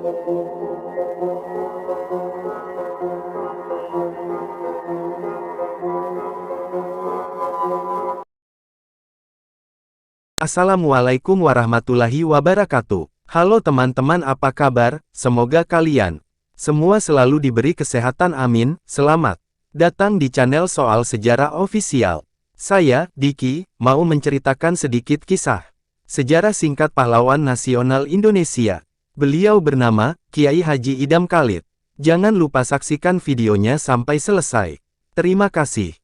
Assalamualaikum warahmatullahi wabarakatuh. Halo teman-teman, apa kabar? Semoga kalian semua selalu diberi kesehatan, amin. Selamat datang di channel Soal Sejarah Official. Saya, Diki, mau menceritakan sedikit kisah sejarah singkat pahlawan nasional Indonesia. Beliau bernama Kiai Haji Idam Khalid. Jangan lupa saksikan videonya sampai selesai. Terima kasih.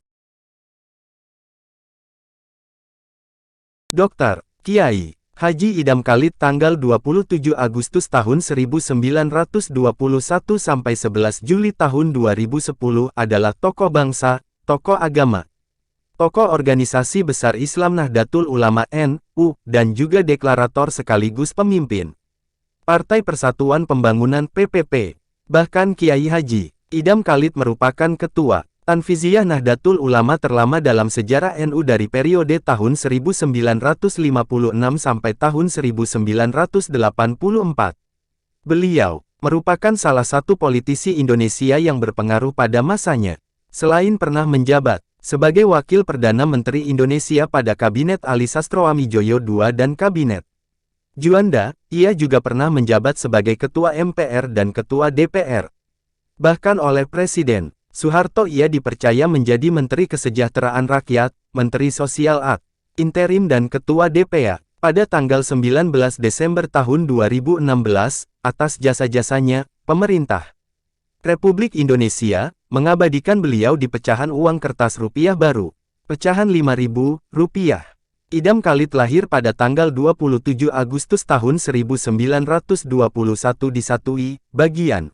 Dr. Kiai Haji Idam Khalid tanggal 27 Agustus tahun 1921 sampai 11 Juli tahun 2010 adalah tokoh bangsa, tokoh agama, tokoh organisasi besar Islam Nahdlatul Ulama NU, dan juga deklarator sekaligus pemimpin Partai Persatuan Pembangunan PPP. Bahkan Kiai Haji Idam Khalid merupakan ketua Tanfiziyah Nahdlatul Ulama terlama dalam sejarah NU dari periode tahun 1956 sampai tahun 1984. Beliau merupakan salah satu politisi Indonesia yang berpengaruh pada masanya. Selain pernah menjabat sebagai Wakil Perdana Menteri Indonesia pada Kabinet Ali Sastroamidjojo II dan Kabinet Juanda, ia juga pernah menjabat sebagai Ketua MPR dan Ketua DPR. Bahkan oleh Presiden Soeharto ia dipercaya menjadi Menteri Kesejahteraan Rakyat, Menteri Sosial ad interim dan Ketua DPA pada tanggal 19 Desember tahun 2016, atas jasa-jasanya, pemerintah Republik Indonesia mengabadikan beliau di pecahan uang kertas rupiah baru, pecahan Rp5.000. Idam Khalid lahir pada tanggal 27 Agustus tahun 1921 di Satui, bagian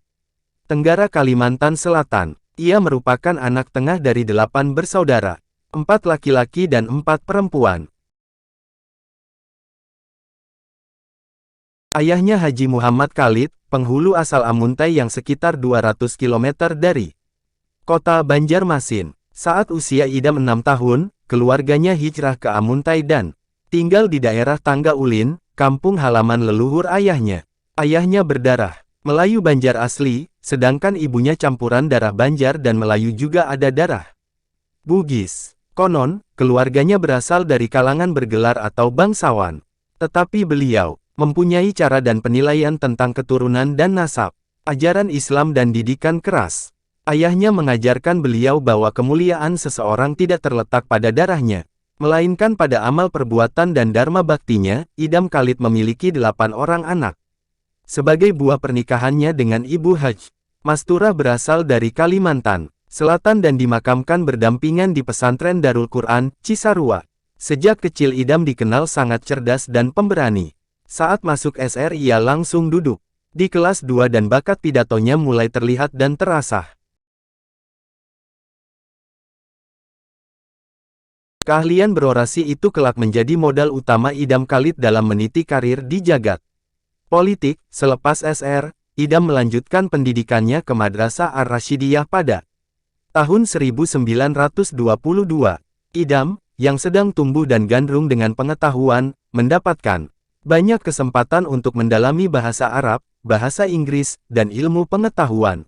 Tenggara Kalimantan Selatan. Ia merupakan anak tengah dari 8 bersaudara, 4 laki-laki dan 4 perempuan. Ayahnya Haji Muhammad Khalid, penghulu asal Amuntai yang sekitar 200 km dari kota Banjarmasin. Saat usia Idam 6 tahun, keluarganya hijrah ke Amuntai dan tinggal di daerah Tangga Ulin, kampung halaman leluhur ayahnya. Ayahnya berdarah Melayu Banjar asli, sedangkan ibunya campuran darah Banjar dan Melayu juga ada darah Bugis. Konon, keluarganya berasal dari kalangan bergelar atau bangsawan. Tetapi beliau mempunyai cara dan penilaian tentang keturunan dan nasab, ajaran Islam dan didikan keras. Ayahnya mengajarkan beliau bahwa kemuliaan seseorang tidak terletak pada darahnya, melainkan pada amal perbuatan dan dharma baktinya. Idam Khalid memiliki 8 orang anak. Sebagai buah pernikahannya dengan Ibu Haj Mastura berasal dari Kalimantan Selatan dan dimakamkan berdampingan di pesantren Darul Quran, Cisarua. Sejak kecil Idam dikenal sangat cerdas dan pemberani. Saat masuk SR ia langsung duduk di kelas 2 dan bakat pidatonya mulai terlihat dan terasah. Keahlian berorasi itu kelak menjadi modal utama Idam Khalid dalam meniti karir di jagat politik. Selepas SR, Idam melanjutkan pendidikannya ke Madrasah Ar-Rasyidiyah pada tahun 1922. Idam, yang sedang tumbuh dan gandrung dengan pengetahuan, mendapatkan banyak kesempatan untuk mendalami bahasa Arab, bahasa Inggris, dan ilmu pengetahuan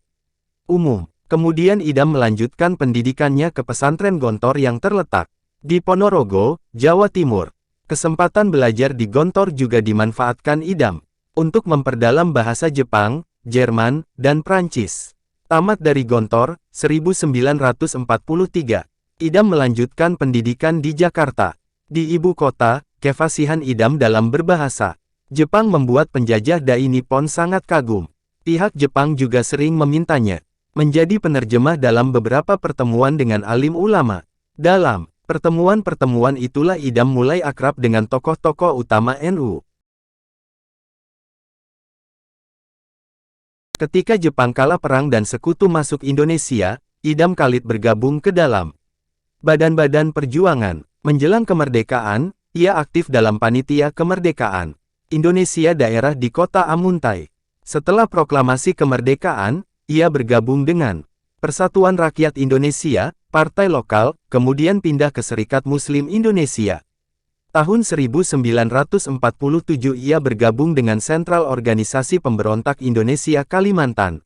umum. Kemudian Idam melanjutkan pendidikannya ke pesantren Gontor yang terletak di Ponorogo, Jawa Timur. Kesempatan belajar di Gontor juga dimanfaatkan Idam untuk memperdalam bahasa Jepang, Jerman, dan Prancis. Tamat dari Gontor, 1943. Idam melanjutkan pendidikan di Jakarta. Di ibu kota, kefasihan Idam dalam berbahasa Jepang membuat penjajah Dai Nippon sangat kagum. Pihak Jepang juga sering memintanya menjadi penerjemah dalam beberapa pertemuan dengan alim ulama. Dalam pertemuan-pertemuan itulah Idam mulai akrab dengan tokoh-tokoh utama NU. Ketika Jepang kalah perang dan sekutu masuk Indonesia, Idam Khalid bergabung ke dalam badan-badan perjuangan. Menjelang kemerdekaan, ia aktif dalam Panitia Kemerdekaan Indonesia daerah di kota Amuntai. Setelah proklamasi kemerdekaan, ia bergabung dengan Persatuan Rakyat Indonesia, partai lokal, kemudian pindah ke Serikat Muslim Indonesia. Tahun 1947 ia bergabung dengan Sentral Organisasi Pemberontak Indonesia Kalimantan,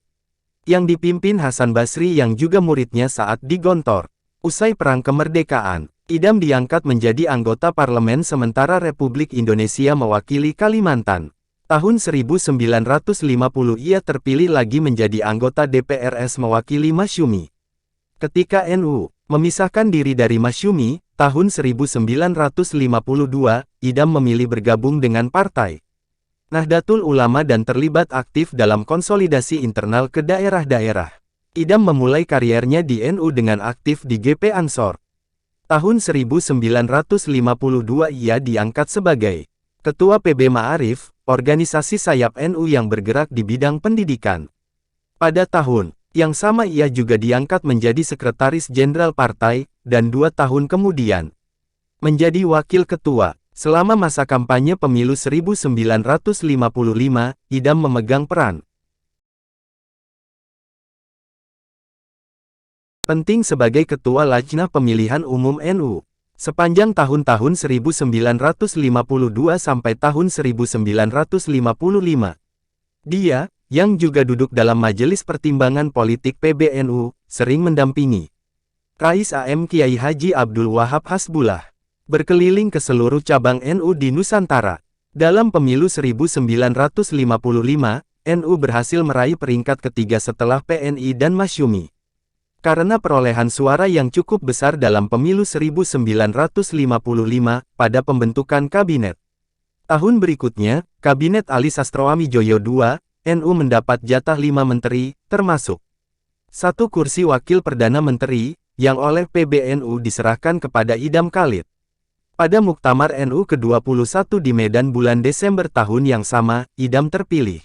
yang dipimpin Hasan Basri yang juga muridnya saat di Gontor. Usai Perang Kemerdekaan, Idam diangkat menjadi anggota Parlemen Sementara Republik Indonesia mewakili Kalimantan. Tahun 1950 ia terpilih lagi menjadi anggota DPRS mewakili Masyumi. Ketika NU memisahkan diri dari Masyumi, tahun 1952, Idam memilih bergabung dengan Partai Nahdlatul Ulama dan terlibat aktif dalam konsolidasi internal ke daerah-daerah. Idam memulai kariernya di NU dengan aktif di GP Ansor. Tahun 1952 ia diangkat sebagai Ketua PB Ma'arif, organisasi sayap NU yang bergerak di bidang pendidikan. Pada tahun yang sama ia juga diangkat menjadi Sekretaris Jenderal Partai, dan 2 tahun kemudian menjadi Wakil Ketua. Selama masa kampanye pemilu 1955, Idam memegang peran penting sebagai Ketua Lajnah Pemilihan Umum NU. Sepanjang tahun-tahun 1952 sampai tahun 1955. Dia, yang juga duduk dalam Majelis Pertimbangan Politik PBNU, sering mendampingi Rais AM Kiai Haji Abdul Wahab Hasbullah berkeliling ke seluruh cabang NU di Nusantara. Dalam pemilu 1955, NU berhasil meraih peringkat ketiga setelah PNI dan Masyumi. Karena perolehan suara yang cukup besar dalam pemilu 1955 pada pembentukan kabinet. Tahun berikutnya, Kabinet Ali Sastroamidjojo II, NU mendapat jatah 5 menteri, termasuk 1 kursi wakil perdana menteri, yang oleh PBNU diserahkan kepada Idam Khalid. Pada Muktamar NU ke-21 di Medan bulan Desember tahun yang sama, Idam terpilih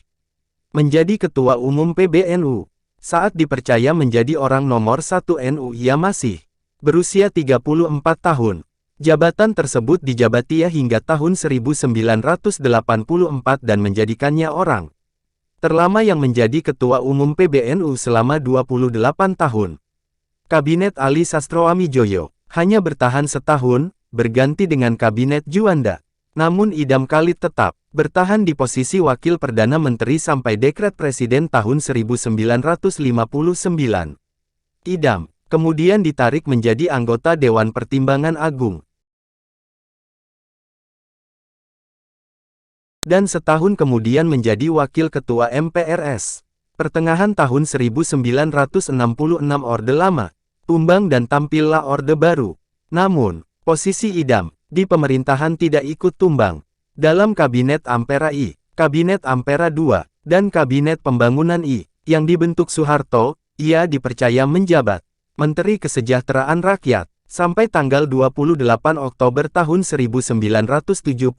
menjadi Ketua Umum PBNU. Saat dipercaya menjadi orang nomor 1 NU ia masih berusia 34 tahun. Jabatan tersebut dijabatinya hingga tahun 1984 dan menjadikannya orang terlama yang menjadi Ketua Umum PBNU selama 28 tahun. Kabinet Ali Sastroamidjojo hanya bertahan setahun, berganti dengan Kabinet Juanda. Namun Idam Khalid tetap bertahan di posisi Wakil Perdana Menteri sampai Dekret Presiden tahun 1959. Idam kemudian ditarik menjadi anggota Dewan Pertimbangan Agung. Dan setahun kemudian menjadi Wakil Ketua MPRS. Pertengahan tahun 1966 Orde Lama tumbang dan tampillah Orde Baru. Namun, posisi Idam di pemerintahan tidak ikut tumbang. Dalam Kabinet Ampera I, Kabinet Ampera II, dan Kabinet Pembangunan I, yang dibentuk Soeharto, ia dipercaya menjabat Menteri Kesejahteraan Rakyat, sampai tanggal 28 Oktober tahun 1971.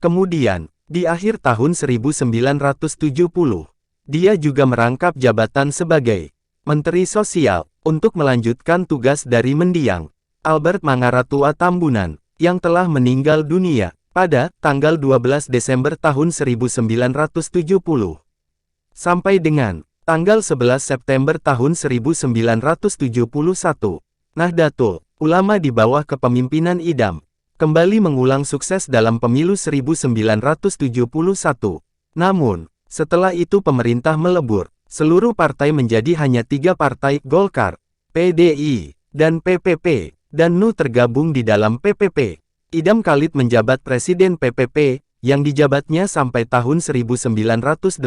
Kemudian, di akhir tahun 1970, dia juga merangkap jabatan sebagai Menteri Sosial, untuk melanjutkan tugas dari mendiang Albert Mangaratua Tambunan, yang telah meninggal dunia pada tanggal 12 Desember tahun 1970. Sampai dengan tanggal 11 September tahun 1971, Nahdlatul Ulama di bawah kepemimpinan Idam kembali mengulang sukses dalam pemilu 1971. Namun, setelah itu pemerintah melebur. Seluruh partai menjadi hanya 3 partai, Golkar, PDI, dan PPP, dan NU tergabung di dalam PPP. Idam Khalid menjabat Presiden PPP, yang dijabatnya sampai tahun 1989.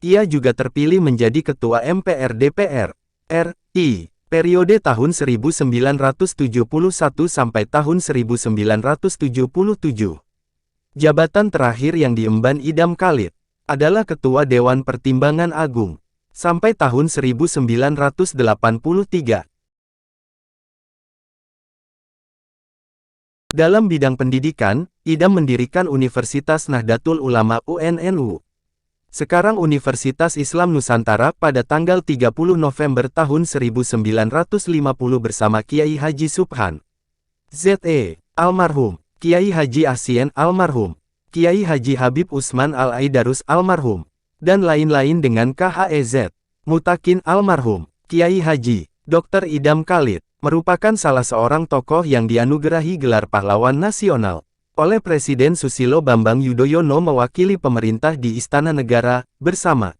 Ia juga terpilih menjadi Ketua MPR DPR RI, periode tahun 1971 sampai tahun 1977. Jabatan terakhir yang diemban Idam Khalid adalah Ketua Dewan Pertimbangan Agung, sampai tahun 1983. Dalam bidang pendidikan, Idam mendirikan Universitas Nahdlatul Ulama UNNU. Sekarang Universitas Islam Nusantara pada tanggal 30 November tahun 1950 bersama Kiai Haji Subhan Z.E. almarhum, Kiai Haji Asien almarhum, Kiai Haji Habib Usman Al-Aidarus almarhum, dan lain-lain dengan KHEZ, Mutakin almarhum, Kiai Haji, Dr. Idam Khalid, merupakan salah seorang tokoh yang dianugerahi gelar pahlawan nasional oleh Presiden Susilo Bambang Yudhoyono mewakili pemerintah di Istana Negara, bersama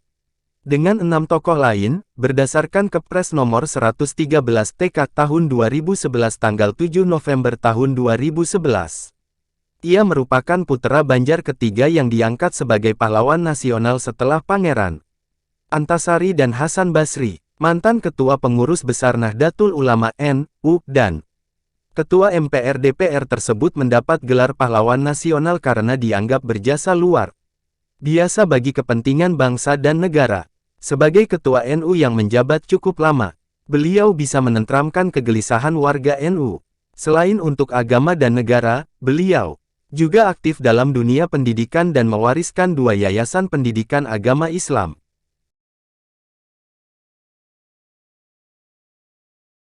dengan 6 tokoh lain, berdasarkan Kepres nomor 113 TK tahun 2011 tanggal 7 November tahun 2011. Ia merupakan putra Banjar ketiga yang diangkat sebagai pahlawan nasional setelah Pangeran Antasari dan Hasan Basri, mantan Ketua Pengurus Besar Nahdlatul Ulama NU, dan Ketua MPR DPR tersebut mendapat gelar pahlawan nasional karena dianggap berjasa luar biasa bagi kepentingan bangsa dan negara. Sebagai Ketua NU yang menjabat cukup lama, beliau bisa menenteramkan kegelisahan warga NU. Selain untuk agama dan negara, beliau juga aktif dalam dunia pendidikan dan mewariskan 2 yayasan pendidikan agama Islam,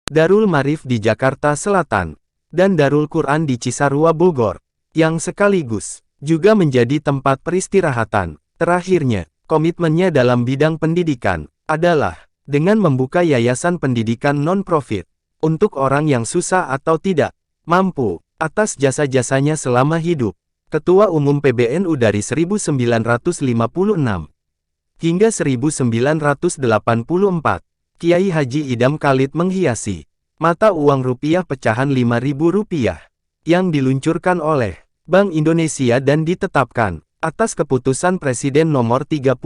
Darul Maarif di Jakarta Selatan, dan Darul Quran di Cisarua Bogor, yang sekaligus juga menjadi tempat peristirahatan. Terakhirnya, komitmennya dalam bidang pendidikan adalah dengan membuka yayasan pendidikan non-profit untuk orang yang susah atau tidak mampu. Atas jasa-jasanya selama hidup, Ketua Umum PBNU dari 1956 hingga 1984, Kiai Haji Idam Khalid menghiasi mata uang rupiah pecahan Rp5.000 yang diluncurkan oleh Bank Indonesia dan ditetapkan atas keputusan Presiden nomor 31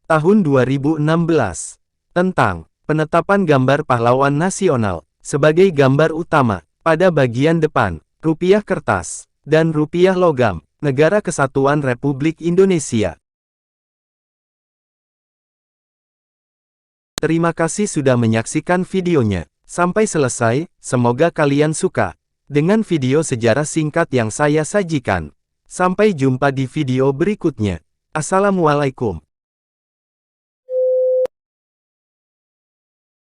tahun 2016 tentang penetapan gambar pahlawan nasional sebagai gambar utama pada bagian depan rupiah kertas dan rupiah logam Negara Kesatuan Republik Indonesia. Terima kasih sudah menyaksikan videonya sampai selesai. Semoga kalian suka dengan video sejarah singkat yang saya sajikan. Sampai jumpa di video berikutnya. Assalamualaikum.